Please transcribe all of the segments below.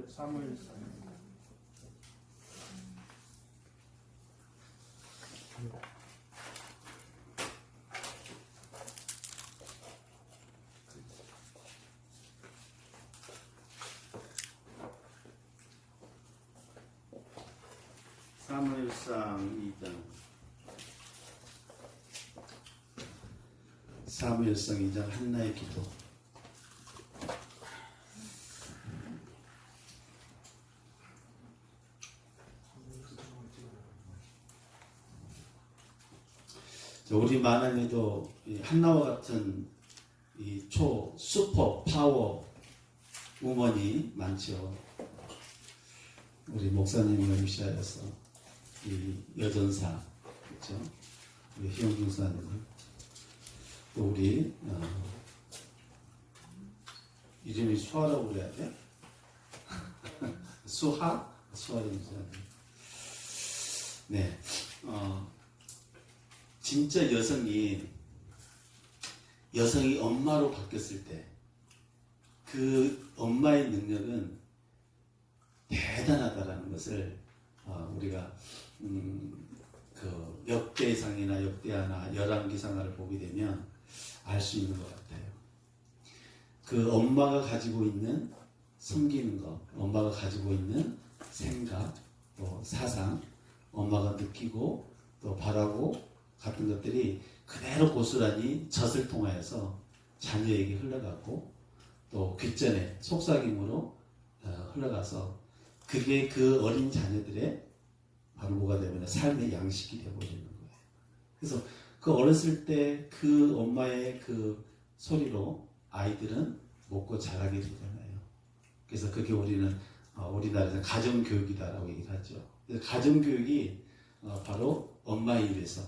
사무엘상. 사무엘상 2장. 사무엘상 2장 한나의 기도. 우리 만왕에도 한나와 같은 이 슈퍼 파워 우먼이 많죠. 우리 목사님을 위시하여서 이 여전사, 그렇죠? 우리 희영중 사님, 또 우리 이름이 수아라고 그래야 돼? 수아라는 사람. 네, 진짜 여성이 엄마로 바뀌었을 때 그 엄마의 능력은 대단하다라는 것을 우리가 그 역대상이나 역대하나 열왕기상하를 보게 되면 알 수 있는 것 같아요. 그 엄마가 가지고 있는 섬기는 것, 엄마가 가지고 있는 생각, 또 사상, 엄마가 느끼고 또 바라고 같은 것들이 그대로 고스란히 젖을 통하여서 자녀에게 흘러가고 또 귓전에 속삭임으로 흘러가서 그게 그 어린 자녀들의 바로 뭐가 되면 삶의 양식이 되어버리는 거예요. 그래서 그 어렸을 때 그 엄마의 그 소리로 아이들은 먹고 자라게 되잖아요. 그래서 그게 우리는 우리나라에서 가정교육이다라고 얘기를 하죠. 그래서 가정교육이 바로 엄마의 입에서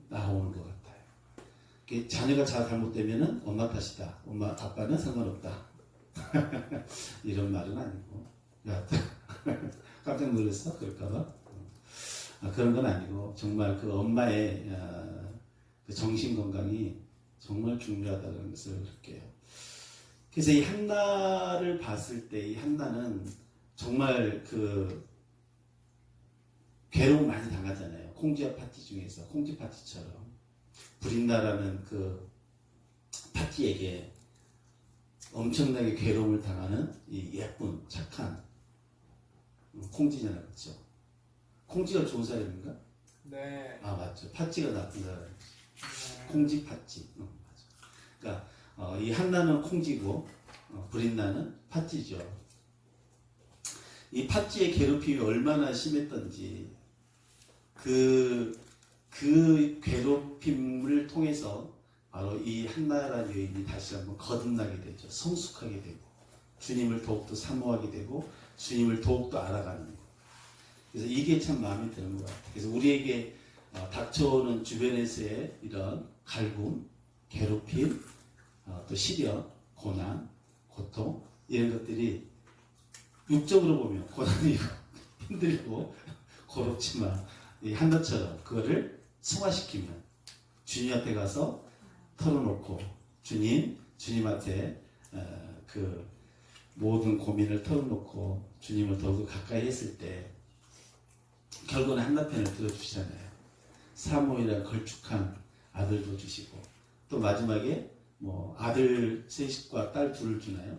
나오는 것 같아요. 자녀가 잘못되면은 엄마 탓이다. 엄마 아빠는 상관없다. 이런 말은 아니고. 야, 깜짝 놀랐어? 그럴까봐? 그런 건 아니고 정말 그 엄마의 그 정신 건강이 정말 중요하다는 것을 느껴요. 그래서 이 한나를 봤을 때 이 한나는 정말 그 괴로움 많이 당하잖아요. 콩지와 파티 중에서 콩지 파티처럼 브린나라는 그 파티에게 엄청나게 괴로움을 당하는 이 예쁜 착한 콩지잖아요, 그렇죠? 콩지가 좋은 사람인가? 네. 아 맞죠. 파티가 나쁜 사람. 네. 콩지 파티. 맞아. 그러니까 이 한나는 콩지고 브린나는 파티죠. 이 파티의 괴롭힘이 얼마나 심했던지 그 괴롭힘을 통해서 바로 이 한나라는 여인이 다시 한번 거듭나게 되죠. 성숙하게 되고 주님을 더욱더 사모하게 되고 주님을 더욱더 알아가는 거. 그래서 이게 참 마음에 드는 것 같아요. 그래서 우리에게 닥쳐오는 주변에서의 이런 갈굼, 괴롭힘, 또 시련, 고난, 고통 이런 것들이 육적으로 보면 고난이고 힘들고 고롭지만 이 한나처럼 그거를 승화시키면 주님 앞에 가서 털어놓고 주님한테 그 모든 고민을 털어놓고 주님을 더욱 가까이 했을 때 결국은 한나 편을 들어주시잖아요. 사모이라 걸쭉한 아들도 주시고 또 마지막에 뭐 아들 셋과 딸 둘을 주나요?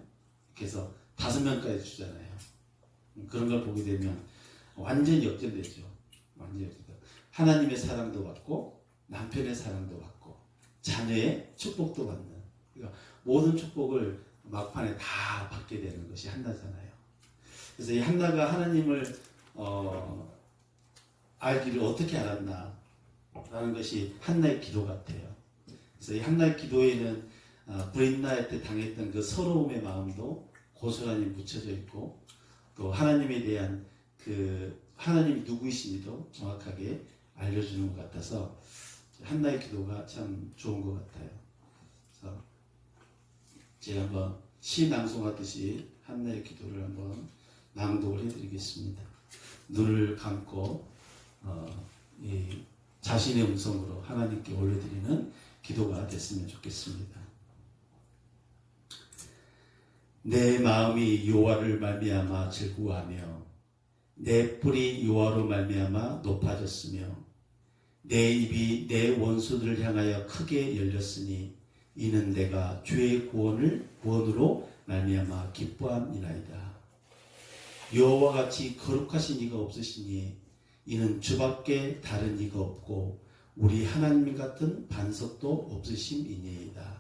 그래서 5명까지 주잖아요. 그런 걸 보게 되면 완전히 역전되죠. 완전히 역전되죠. 하나님의 사랑도 받고 남편의 사랑도 받고 자녀의 축복도 받는, 그러니까 모든 축복을 막판에 다 받게 되는 것이 한나잖아요. 그래서 이 한나가 하나님을 알기를 어떻게 알았나 라는 것이 한나의 기도 같아요. 그래서 이 한나의 기도에는 브린나한테 당했던 그 서러움의 마음도 고스란히 묻혀져 있고 또 하나님에 대한 그 하나님이 누구이신지도 정확하게 알려주는 것 같아서 한나의 기도가 참 좋은 것 같아요. 그래서 제가 한번 시 낭송하듯이 한나의 기도를 한번 낭독을 해드리겠습니다. 눈을 감고 이 자신의 음성으로 하나님께 올려드리는 기도가 됐으면 좋겠습니다. 내 마음이 여호와를 말미암아 즐거워하며 내 뿔이 여호와로 말미암아 높아졌으며 내 입이 내 원수들을 향하여 크게 열렸으니 이는 내가 주의 구원으로 말미암아 기뻐함이나이다. 여호와 같이 거룩하신 이가 없으시니 이는 주밖에 다른 이가 없고 우리 하나님 같은 반석도 없으심이니이다.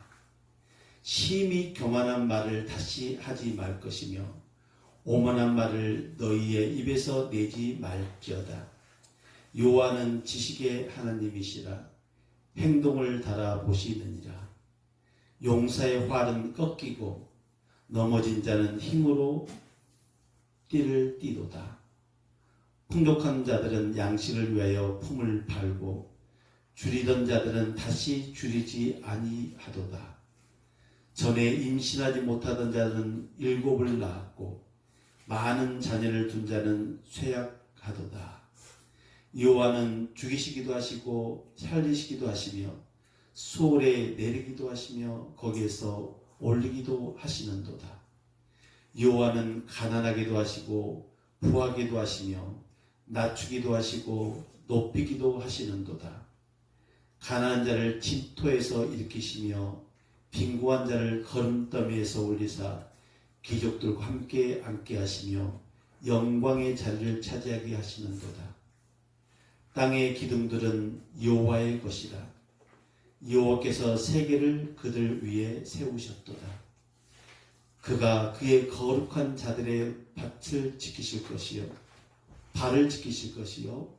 심히 교만한 말을 다시 하지 말 것이며 오만한 말을 너희의 입에서 내지 말지어다. 여호와는 지식의 하나님이시라. 행동을 달아보시느니라. 용사의 활은 꺾이고 넘어진 자는 힘으로 띠를 띠도다. 풍족한 자들은 양식을 위하여 품을 팔고 줄이던 자들은 다시 줄이지 아니하도다. 전에 임신하지 못하던 자는 7을 낳았고 많은 자녀를 둔 자는 쇠약하도다. 여호와는 죽이시기도 하시고 살리시기도 하시며 수월에 내리기도 하시며 거기에서 올리기도 하시는도다. 여호와는 가난하게도 하시고 부하게도 하시며 낮추기도 하시고 높이기도 하시는도다. 가난한 자를 진토에서 일으키시며 빈곤한 자를 거름더미에서 올리사 귀족들과 함께 앉게 하시며 영광의 자리를 차지하게 하시는도다. 땅의 기둥들은 여호와의 것이라. 여호와께서 세계를 그들 위에 세우셨도다. 그가 그의 거룩한 자들의 밭을 지키실 것이요 발을 지키실 것이요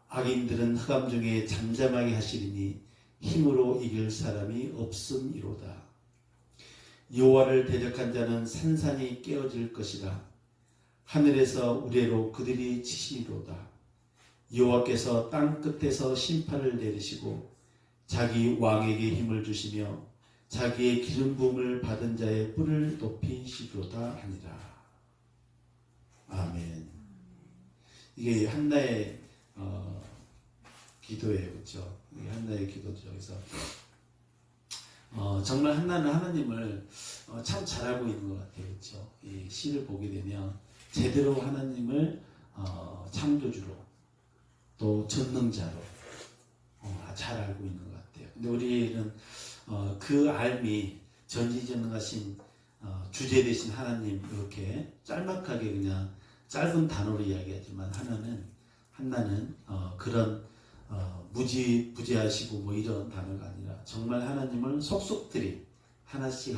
악인들은 흑암 중에 잠잠하게 하시리니 힘으로 이길 사람이 없음이로다. 여호와를 대적한 자는 산산이 깨어질 것이라. 하늘에서 우레로 그들이 치시리로다. 여호와께서 땅 끝에서 심판을 내리시고 자기 왕에게 힘을 주시며 자기의 기름 부음을 받은 자의 뿔을 높이시리로다 하니라. 아멘. 이게 한나의 기도예요, 그렇죠? 이게 한나의 기도죠. 그래서 정말 한나는 하나님을 참 잘 알고 있는 것 같아요, 그렇죠? 이 시를 보게 되면 제대로 하나님을 창조주로 또 전능자로 잘 알고 있는 것 같아요. 근데 우리는 그 알미 전지전능하신 주제 되신 하나님 이렇게 짤막하게 그냥 짧은 단어로 이야기하지만 한나는 그런 무지부지하시고 뭐 이런 단어가 아니라 정말 하나님을 속속들이 하나씩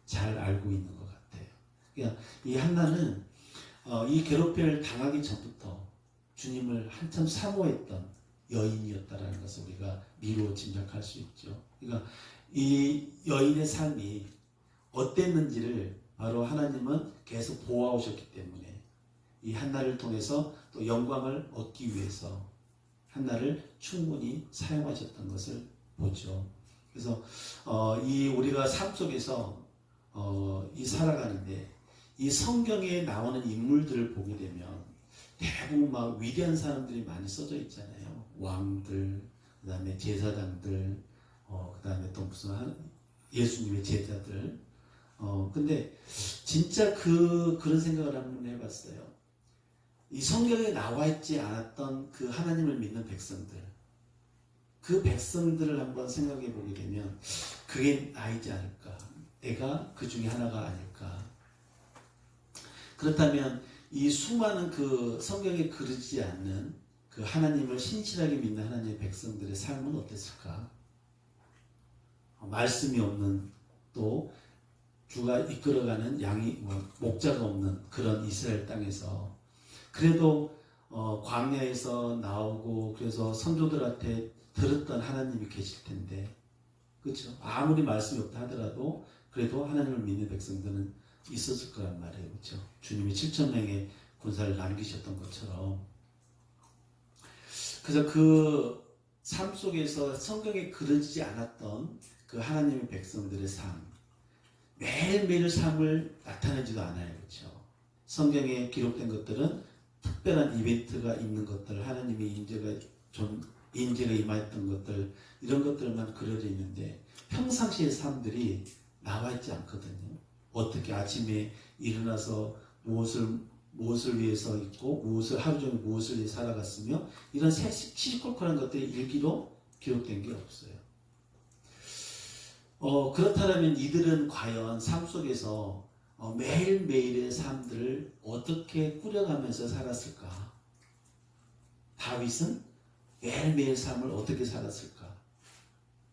잘 알고 있는 것 같아요. 그러니까 이 한나는 이 괴롭힘을 당하기 전부터 주님을 한참 사모했던 여인이었다라는 것을 우리가 미루어 짐작할 수 있죠. 그러니까 이 여인의 삶이 어땠는지를 바로 하나님은 계속 보아오셨기 때문에 이 한나를 통해서 또 영광을 얻기 위해서 한나를 충분히 사용하셨던 것을 보죠. 그래서 이 우리가 삶 속에서 이 살아가는데 이 성경에 나오는 인물들을 보게 되면 대부분 막 위대한 사람들이 많이 써져 있잖아요. 왕들, 그 다음에 제사장들, 그 다음에 또 무슨 예수님의 제자들. 근데 진짜 그런 생각을 한번 해봤어요. 이 성경에 나와 있지 않았던 그 하나님을 믿는 백성들, 그 백성들을 한번 생각해 보게 되면 그게 나이지 않을까? 내가 그 중에 하나가 아닐까? 그렇다면 이 수많은 그 성경에 그르지 않는 그 하나님을 신실하게 믿는 하나님의 백성들의 삶은 어땠을까? 말씀이 없는 또 주가 이끌어가는 목자가 없는 그런 이스라엘 땅에서 그래도 광야에서 나오고 그래서 선조들한테 들었던 하나님이 계실 텐데, 그렇죠? 아무리 말씀이 없다 하더라도 그래도 하나님을 믿는 백성들은 있었을 거란 말이에요, 그렇죠? 주님이 7,000명의 군사를 남기셨던 것처럼. 그래서 그 삶 속에서 성경에 그려지지 않았던 그 하나님의 백성들의 삶, 매일매일 삶을 나타내지도 않아요, 그렇죠? 성경에 기록된 것들은 특별한 이벤트가 있는 것들, 하나님의 인재가 임하였던 것들, 이런 것들만 그려져 있는데 평상시의 삶들이 나와 있지 않거든요. 어떻게 아침에 일어나서 무엇을 위해서 있고 하루 종일 무엇을 위해 살아갔으며 이런 시시콜콜한 것들이 일기로 기록된 게 없어요. 그렇다면 이들은 과연 삶 속에서 매일매일의 삶들을 어떻게 꾸려가면서 살았을까? 다윗은 매일매일 삶을 어떻게 살았을까?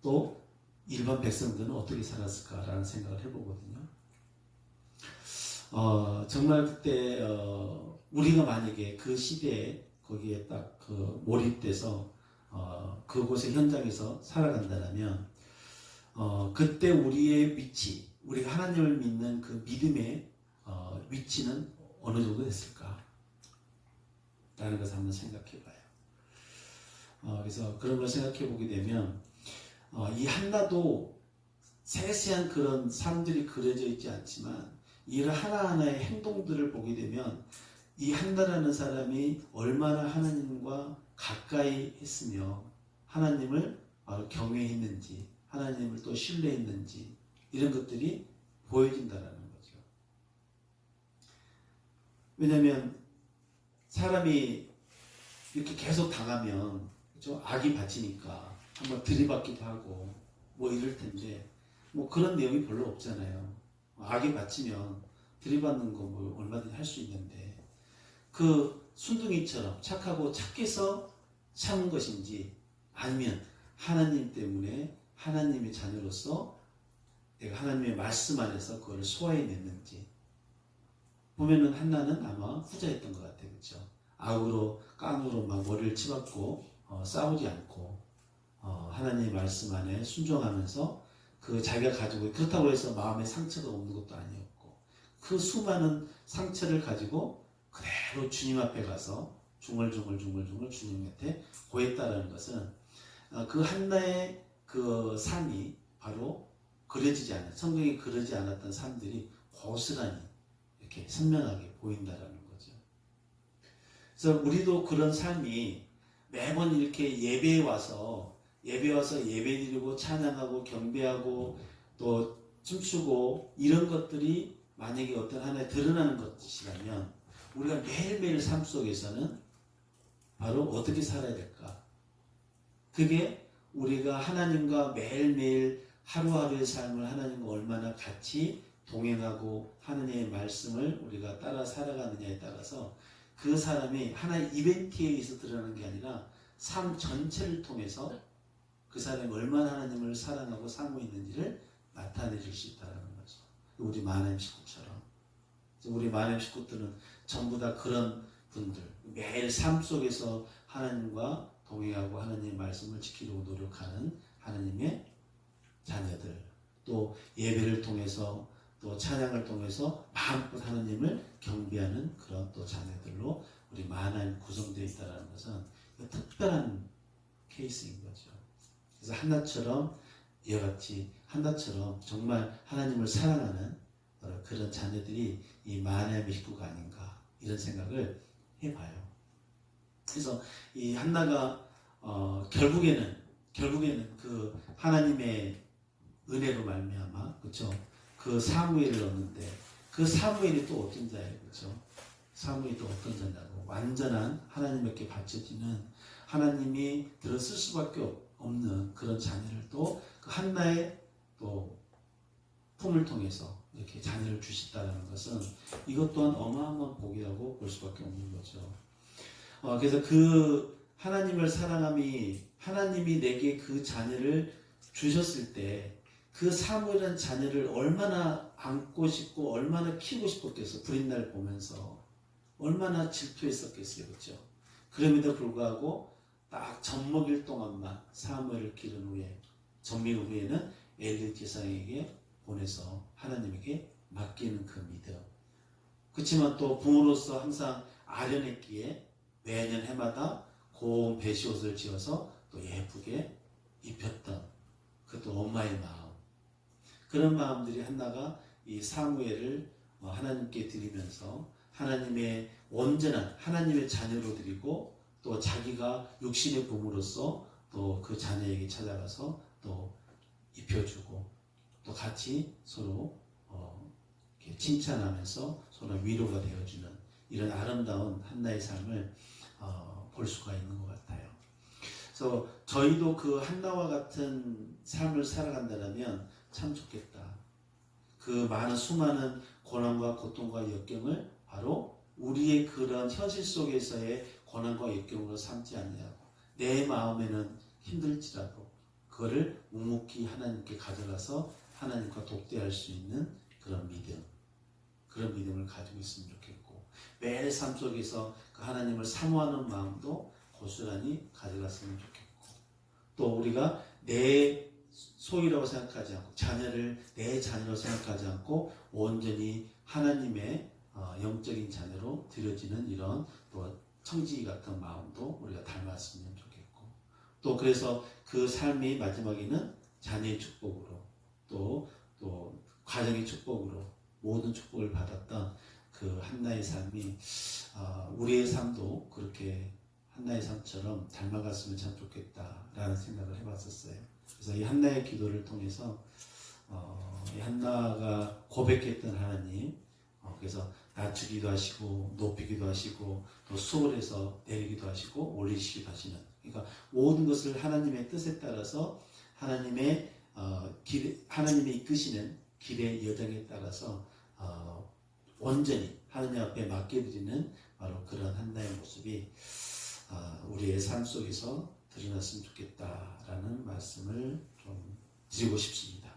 또 일반 백성들은 어떻게 살았을까라는 생각을 해보거든요. 정말 그때 우리가 만약에 그 시대에 거기에 딱 그 몰입돼서 그곳의 현장에서 살아간다면 그때 우리의 위치, 우리가 하나님을 믿는 그 믿음의 위치는 어느 정도 됐을까? 라는 것을 한번 생각해 봐요. 그래서 그런 걸 생각해 보게 되면 이 한나도 세세한 그런 삶들이 그려져 있지 않지만 이런 하나하나의 행동들을 보게 되면 이 한나라는 사람이 얼마나 하나님과 가까이 했으며 하나님을 경외했는지 하나님을 또 신뢰했는지 이런 것들이 보여진다라는 거죠. 왜냐하면 사람이 이렇게 계속 당하면 그렇죠? 악이 받치니까 한번 들이받기도 하고 뭐 이럴 텐데 뭐 그런 내용이 별로 없잖아요. 악이 받치면 들이받는 거 뭐 얼마든지 할 수 있는데 그 순둥이처럼 착하고 착해서 참은 것인지 아니면 하나님 때문에 하나님의 자녀로서 내가 하나님의 말씀 안에서 그걸 소화해냈는지 보면은 한나는 아마 후자였던 것 같아요. 그렇죠? 악으로 깡으로 막 머리를 치받고 싸우지 않고 하나님의 말씀 안에 순종하면서 그 자기가 가지고 그렇다고 해서 마음에 상처가 없는 것도 아니었고 그 수많은 상처를 가지고 그대로 주님 앞에 가서 중얼중얼 주님 곁에 고했다라는 것은 그 한나의 그 삶이 바로 그려지지 않은 성경에 그려지 않았던 삶들이 고스란히 이렇게 선명하게 보인다라는 거죠. 그래서 우리도 그런 삶이 매번 이렇게 예배에 와서 예배드리고 찬양하고 경배하고 또 춤추고 이런 것들이 만약에 어떤 하나에 드러나는 것이라면 우리가 매일매일 삶 속에서는 바로 어떻게 살아야 될까? 그게 우리가 하나님과 매일매일 하루하루의 삶을 하나님과 얼마나 같이 동행하고 하나님의 말씀을 우리가 따라 살아가느냐에 따라서 그 사람이 하나의 이벤트에 의해서 드러나는 게 아니라 삶 전체를 통해서 그 사람이 얼마나 하나님을 사랑하고 사모했는지를 나타내 줄 수 있다는 거죠. 우리 마나임 식구처럼. 우리 마나임 식구들은 전부 다 그런 분들, 매일 삶 속에서 하나님과 동행하고 하나님의 말씀을 지키려고 노력하는 하나님의 자녀들, 또 예배를 통해서 또 찬양을 통해서 마음껏 하나님을 경배하는 그런 또 자녀들로 우리 마나임 구성되어 있다는 것은 특별한 케이스인 거죠. 그래서 한나처럼 이와 같이 한나처럼 정말 하나님을 사랑하는 그런 자녀들이 이 마나임의 식구가 아닌가 이런 생각을 해봐요. 그래서 이 한나가 결국에는 그 하나님의 은혜로 말미암아 그렇죠. 그 사무엘을 얻는데 그 사무엘이 또 어떤 자예요, 그렇죠? 사무엘이 또 어떤 자냐고 완전한 하나님께 바쳐지는 하나님이 들었을 수밖에 없는 그런 자녀를 또 그 한나의 또 품을 통해서 이렇게 자녀를 주셨다는 것은 이것 또한 어마어마한 복이라고 볼 수밖에 없는 거죠. 그래서 그 하나님을 사랑함이 하나님이 내게 그 자녀를 주셨을 때 그 사무엘이라는 자녀를 얼마나 안고 싶고 얼마나 키우고 싶었겠어. 불임날 보면서 얼마나 질투했었겠어요. 그렇죠? 그럼에도 불구하고 딱 젖먹일 동안만 사무엘을 기른 후에 젖먹일 후에는 엘리 제사장에게 보내서 하나님에게 맡기는 그 믿음. 그렇지만 또 부모로서 항상 아련했기에 매년 해마다 고운 배시옷을 지어서 또 예쁘게 입혔던 그것도 엄마의 마음. 그런 마음들이 한나가 이 사무엘을 하나님께 드리면서 하나님의 온전한 하나님의 자녀로 드리고 또 자기가 육신의 부모로서 또 그 자녀에게 찾아가서 또 입혀주고 또 같이 서로 이렇게 칭찬하면서 서로 위로가 되어주는 이런 아름다운 한나의 삶을 볼 수가 있는 것 같아요. 그래서 저희도 그 한나와 같은 삶을 살아간다면 참 좋겠다. 그 수많은 고난과 고통과 역경을 바로 우리의 그런 현실 속에서의 고난과 역경으로 삼지 않냐고. 내 마음에는 힘들지라도 그거를 묵묵히 하나님께 가져가서 하나님과 독대할 수 있는 그런 믿음을 가지고 있으면 좋겠고, 매일 삶 속에서 그 하나님을 사모하는 마음도 고스란히 가져갔으면 좋겠고, 또 우리가 내 소유라고 생각하지 않고 자녀를 내 자녀로 생각하지 않고 온전히 하나님의 영적인 자녀로 드려지는 이런 또 청지기 같은 마음도 우리가 닮았으면 좋겠고, 또 그래서 그 삶이 마지막에는 자녀의 축복으로 또 가정의 축복으로 모든 축복을 받았던 그 한나의 삶이 우리의 삶도 그렇게 한나의 삶처럼 닮아갔으면 참 좋겠다라는 생각을 해봤었어요. 그래서 이 한나의 기도를 통해서 이 한나가 고백했던 하나님, 그래서 낮추기도 하시고 높이기도 하시고 또 수월해서 내리기도 하시고 올리시기도 하시는, 그러니까 모든 것을 하나님의 뜻에 따라서 하나님의 하나님이 이끄시는 길의 여정에 따라서 온전히 하나님 앞에 맡겨드리는 바로 그런 한나의 모습이 우리의 삶 속에서 드러났으면 좋겠다라는 말씀을 좀 드리고 싶습니다.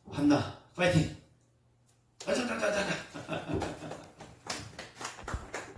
한나 파이팅! 가자!